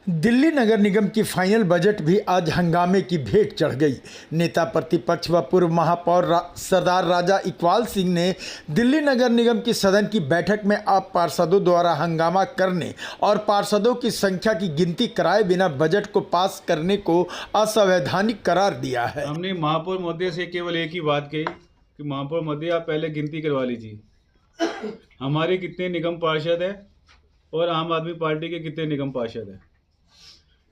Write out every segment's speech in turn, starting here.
दिल्ली नगर निगम की final budget भी आज हंगामे की भेंट चढ़ गई। नेता प्रतिपक्ष व पूर्व महापौर सरदार राजा इकबाल सिंह ने दिल्ली नगर निगम की सदन की बैठक में आप पार्षदों द्वारा हंगामा करने और पार्षदों की संख्या की गिनती कराए बिना बजट को पास करने को असंवैधानिक करार दिया है। हमने महापौर महोदय से केवल एक ही बात कही कि महापौर महोदय आप पहले गिनती करवा लीजिए, हमारे कितने निगम पार्षद हैं और आम आदमी पार्टी के कितने निगम पार्षद हैं।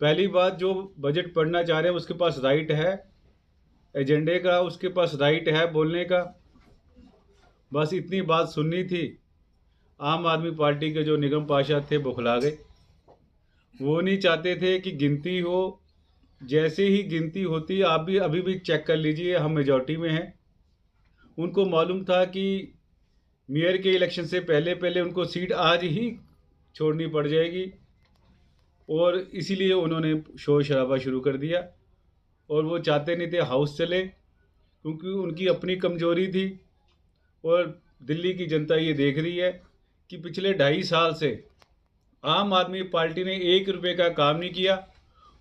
पहली बात, जो बजट पढ़ना चाह रहे हैं उसके पास राइट है एजेंडे का, उसके पास राइट है बोलने का। बस इतनी बात सुननी थी। आम आदमी पार्टी के जो निगम पार्षद थे बौखला गए। वो नहीं चाहते थे कि गिनती हो। जैसे ही गिनती होती, आप भी अभी भी चेक कर लीजिए, हम मेजॉरिटी में हैं। उनको मालूम था कि मेयर के इलेक्शन से पहले पहले उनको सीट आज ही छोड़नी पड़ जाएगी और इसीलिए उन्होंने शोर शराबा शुरू कर दिया। और वो चाहते नहीं थे हाउस चले, क्योंकि उनकी अपनी कमजोरी थी। और दिल्ली की जनता ये देख रही है कि पिछले 2.5 साल से आम आदमी पार्टी ने 1 रुपये का काम नहीं किया।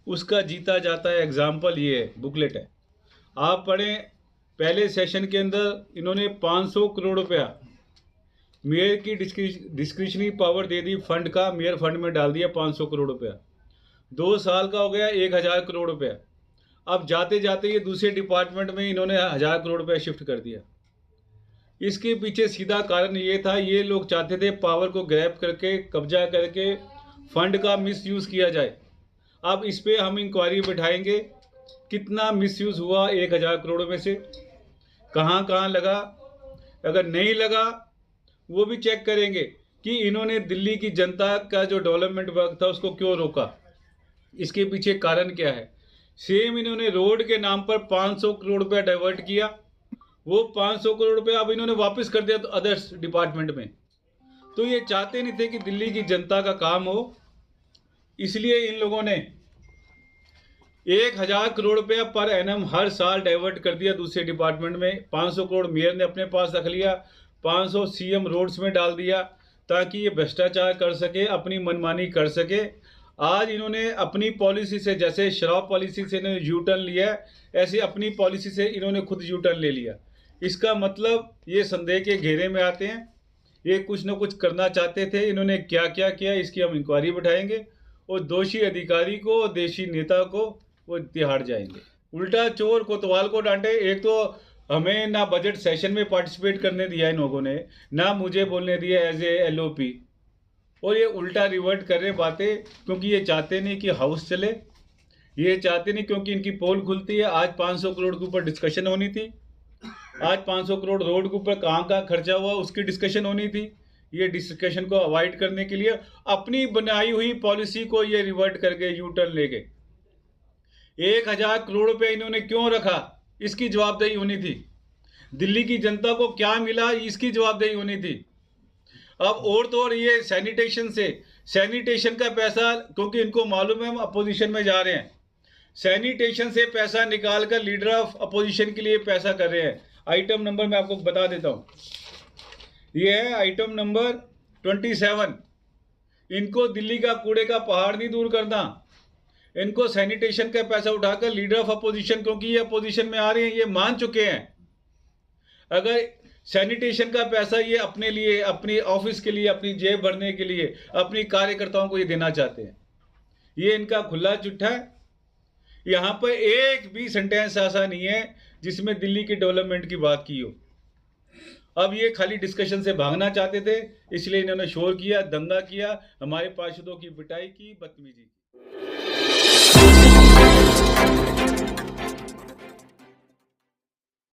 उसका जीता जाता है एग्जाम्पल ये है, बुकलेट है, आप पढ़ें। पहले सेशन के अंदर इन्होंने 500 करोड़ रुपया मेयर की डिस्क्रिशनरी पावर दे दी, फंड का मेयर फंड में डाल दिया 500 करोड़ रुपया। 2 साल का हो गया 1000 करोड़ रुपया। अब जाते जाते ये दूसरे डिपार्टमेंट में इन्होंने 1000 करोड़ रुपया शिफ्ट कर दिया। इसके पीछे सीधा कारण ये था, ये लोग चाहते थे पावर को ग्रैब करके कब्जा करके फंड का मिसयूज़ किया जाए। अब इस पर हम इंक्वायरी बैठाएंगे, कितना मिसयूज़ हुआ 1000 करोड़ में से, कहाँ कहाँ लगा। अगर नहीं लगा वो भी चेक करेंगे कि इन्होंने दिल्ली की जनता का जो डेवलपमेंट वर्क था उसको क्यों रोका, इसके पीछे कारण क्या है। सेम इन्होंने रोड के नाम पर 500 करोड़ रुपया डाइवर्ट किया। वो 500 करोड़ रुपया अब इन्होंने वापस कर दिया अदर्स डिपार्टमेंट में। तो ये चाहते नहीं थे कि दिल्ली की जनता का काम हो, इसलिए इन लोगों ने 1000 करोड़ रुपया पर एनम हर साल डाइवर्ट कर दिया दूसरे डिपार्टमेंट में। 500 करोड़ मेयर ने अपने पास रख लिया, 500 सीएम रोड्स में डाल दिया ताकि ये भ्रष्टाचार कर सके, अपनी मनमानी कर सके। आज इन्होंने अपनी पॉलिसी से, जैसे शराब पॉलिसी से इन्होंने यू टर्न लिया है, ऐसे अपनी पॉलिसी से इन्होंने खुद यू टर्न ले लिया। इसका मतलब ये संदेह के घेरे में आते हैं, ये कुछ न कुछ करना चाहते थे। इन्होंने क्या क्या किया इसकी हम इंक्वायरी बैठाएंगे और दोषी अधिकारी को और देशी नेता को वो तिहाड़ जाएंगे। उल्टा चोर कोतवाल को डांटे। एक तो हमें ना बजट सेशन में पार्टिसिपेट करने दिया इन लोगों ने, ना मुझे बोलने दिया एज ए LOP। और ये उल्टा रिवर्ट कर रहे बातें, क्योंकि ये चाहते नहीं कि हाउस चले। ये चाहते नहीं, क्योंकि इनकी पोल खुलती है। आज 500 करोड़ के ऊपर डिस्कशन होनी थी। आज 500 करोड़ रोड के ऊपर कहाँ कहाँ खर्चा हुआ उसकी डिस्कशन होनी थी। ये डिस्कशन को अवॉइड करने के लिए अपनी बनाई हुई पॉलिसी को ये रिवर्ट कर गए, यू टर्न ले गए। 1000 करोड़ रुपये इन्होंने क्यों रखा, इसकी जवाबदेही होनी थी। दिल्ली की जनता को क्या मिला, इसकी जवाबदेही होनी थी। अब और तो और ये सैनिटेशन का पैसा, क्योंकि इनको मालूम है हम अपोजिशन में जा रहे हैं, सैनिटेशन से पैसा निकाल कर लीडर ऑफ अपोजिशन के लिए पैसा कर रहे हैं। आइटम नंबर मैं आपको बता देता हूँ, ये है आइटम नंबर 27। इनको दिल्ली का कूड़े का पहाड़ नहीं दूर करना, इनको सैनिटेशन का पैसा उठाकर लीडर ऑफ अपोजिशन, क्योंकि ये अपोजिशन में आ रहे हैं, ये मान चुके हैं। अगर सैनिटेशन का पैसा ये अपने लिए, अपनी ऑफिस के लिए, अपनी जेब भरने के लिए, अपनी कार्यकर्ताओं को ये देना चाहते हैं, ये इनका खुला चिट्ठा है। यहाँ पर एक भी सेंटेंस ऐसा नहीं है जिसमें दिल्ली की डेवलपमेंट की बात की हो। अब ये खाली डिस्कशन से भागना चाहते थे, इसलिए इन्होंने शोर किया, दंगा किया, हमारे पार्षदों की पिटाई की, बदतमीजी की।